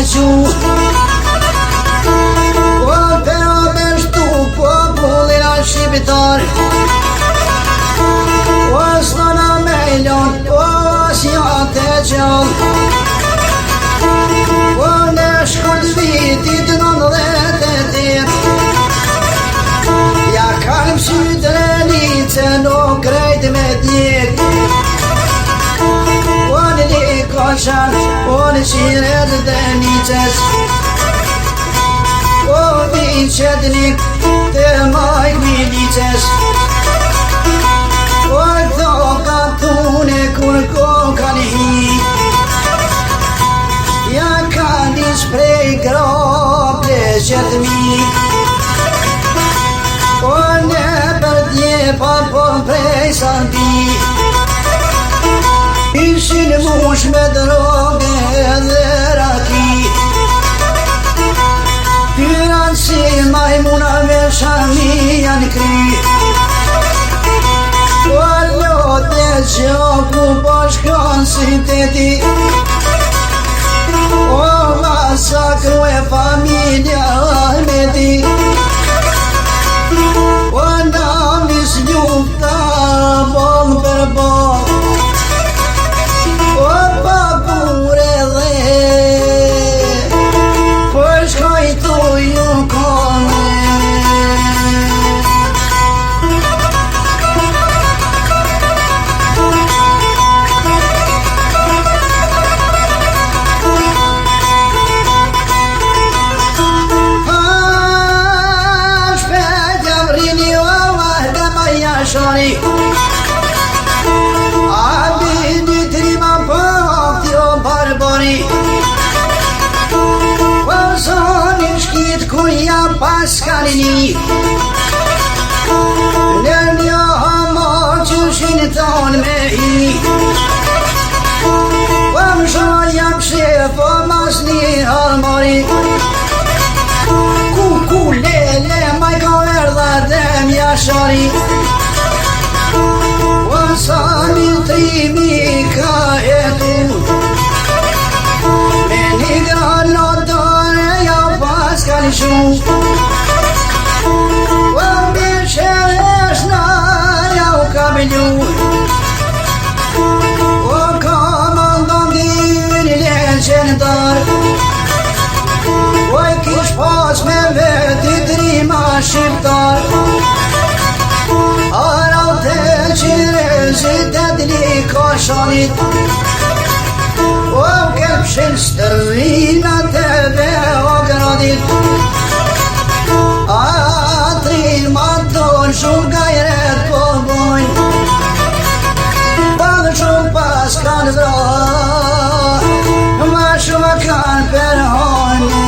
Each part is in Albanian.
gju. Po pero beshtu popullin a shqiptar, po s'nona me lon, po asjate gjall. Po në shkurt vitit 98, ja kam sytë renice nuk krejt me djek. Po në likoshan, po në qires dhe nices, po vincet lik të majk milices. Po këto katune kur kokan hi, ja ka nis prej grope qëtëmi. Po në përdje pa po prej sarpi, ishin mush me droge dhe raki. Tyran si majmuna me shami janë kry, po lote gjoku po shkon si teti. O masakru e familja Ahmeti, o namis ljupta bol për bol, o papure dhe po shkoj tu ju kone. Shari a bini trima po tjo barbari, po zoni shkit kur ja paskalini, në një hamo që shinton me hi. Po më shoja pshef po mas një halmari, ku lele maj ka erdha dem jashari. Sa miltrimi ka jetu, me një granatore ja pas ka një shu. Po mbi qereshna ja u ka belju, o ka mandon din legendar. O i kish pas me veti trima shqiptar, araute qirezit e likoshanit, o kepshin stërvinat e Beogradit. Atrin ma ton shumë gajret po bojnë, pa dhe shumë pas kanë vra, ma shumë kanë përhojnë.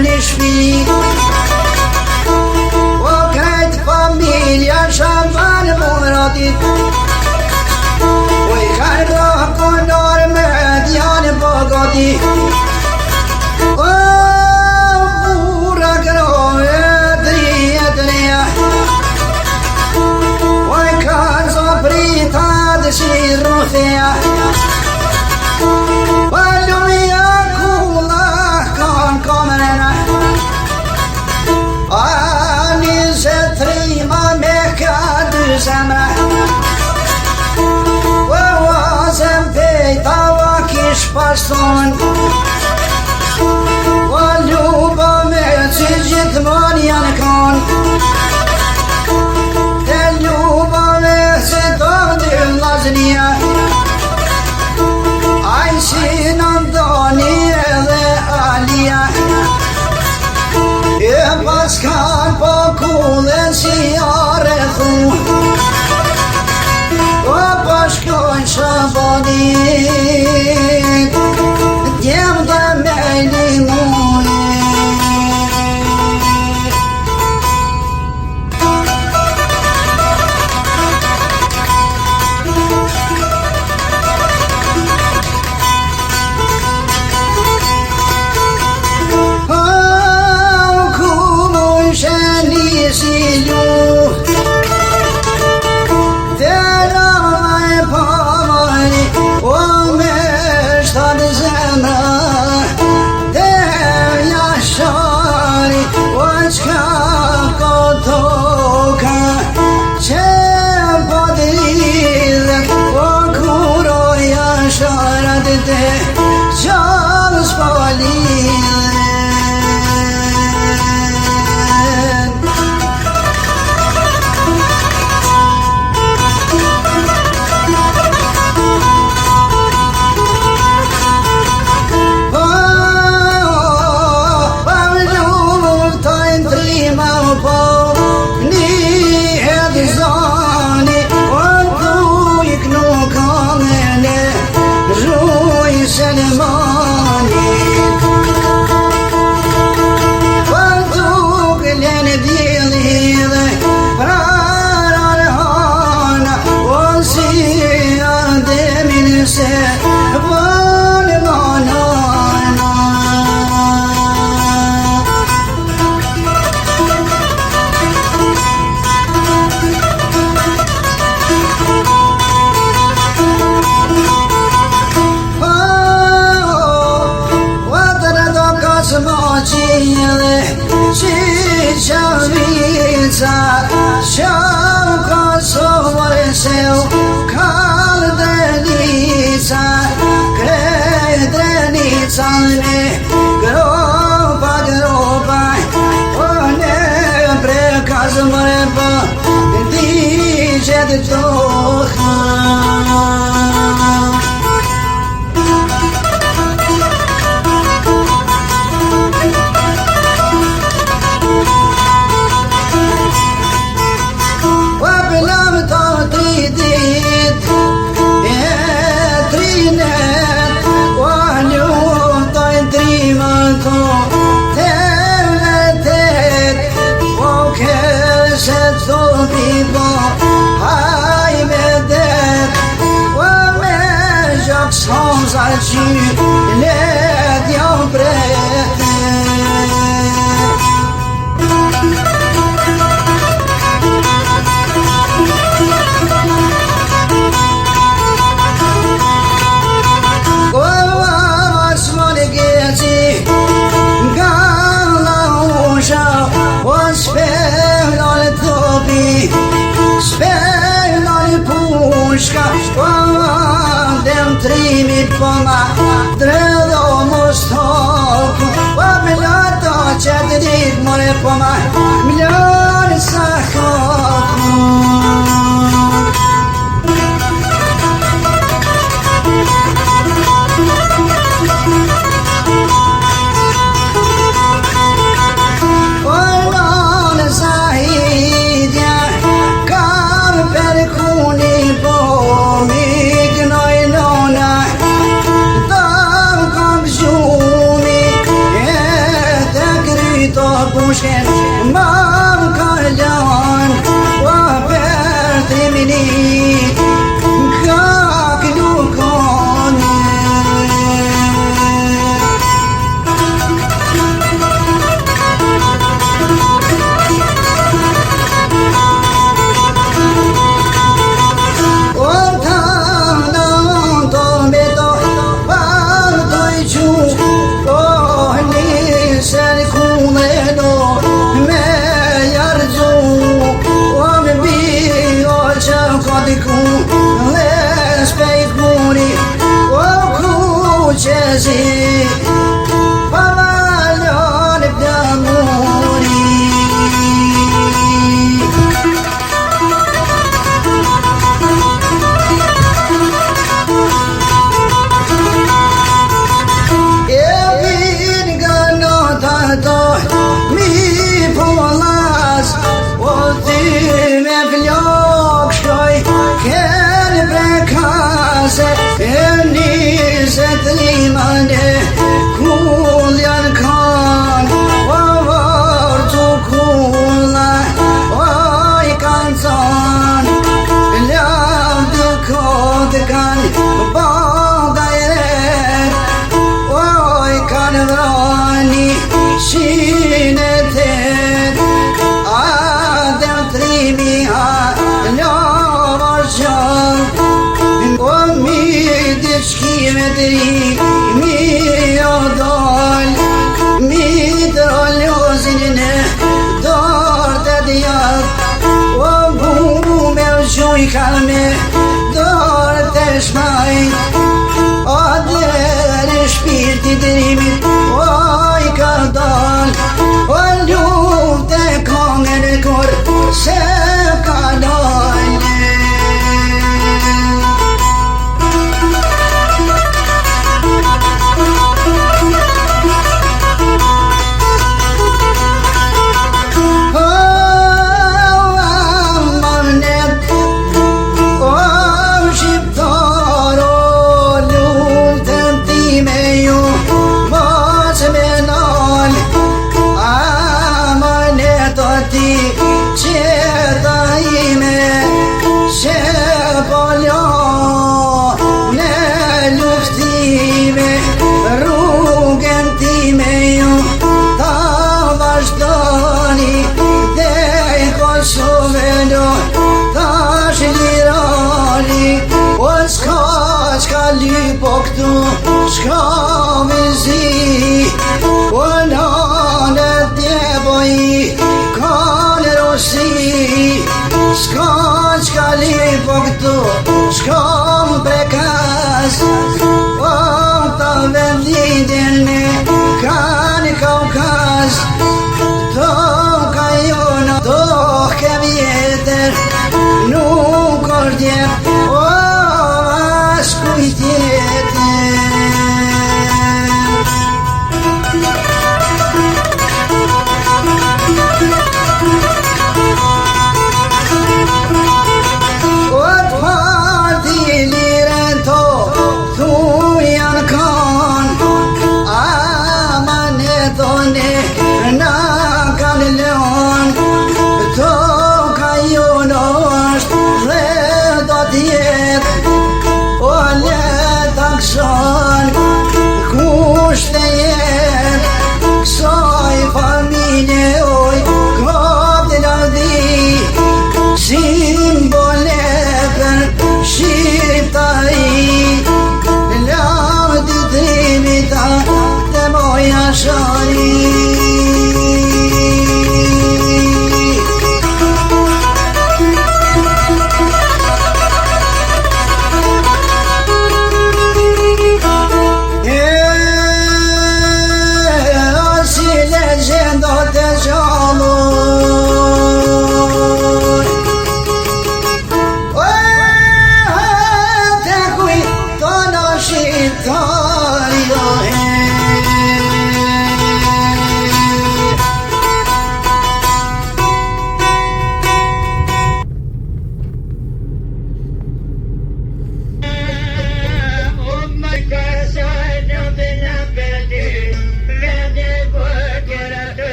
Në shpi, o krejt familja shaban mëratit, o i kajra konar me djanë bogati. O bura grove drijet leja, o i kanë zoprita dhe si rrufeja. Zemra, o wazem pejta wa kish pason, o luba me që gjithmon janë kon, te luba me që të dy laznia, aj si në Djem dhe me limoni. Çalış balin Trimi poma dredo mostoku wa milato chatrik more poma milyon sahoku Mam kalon wa pertimini kak dukon me të ri, mi o dal, mi të rollozin në dorë të djat, o bu me u gjuj kalme, dorë të shmajt, o dherë shpirti drimit, oj ka dal, o luft të kongën e kur, se ka dal. Po këtu shka me zi, po nanet djeboj ka në rosi, s'ka qka li po këtu shka më prekas, po ta vendin me ka në Kaukaz, to ka jona, to ke vjetër, nuk është djep, o as kujtjet.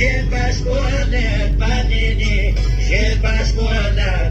J'ai pas ce qu'on est, pas d'idée, j'ai pas ce qu'on a.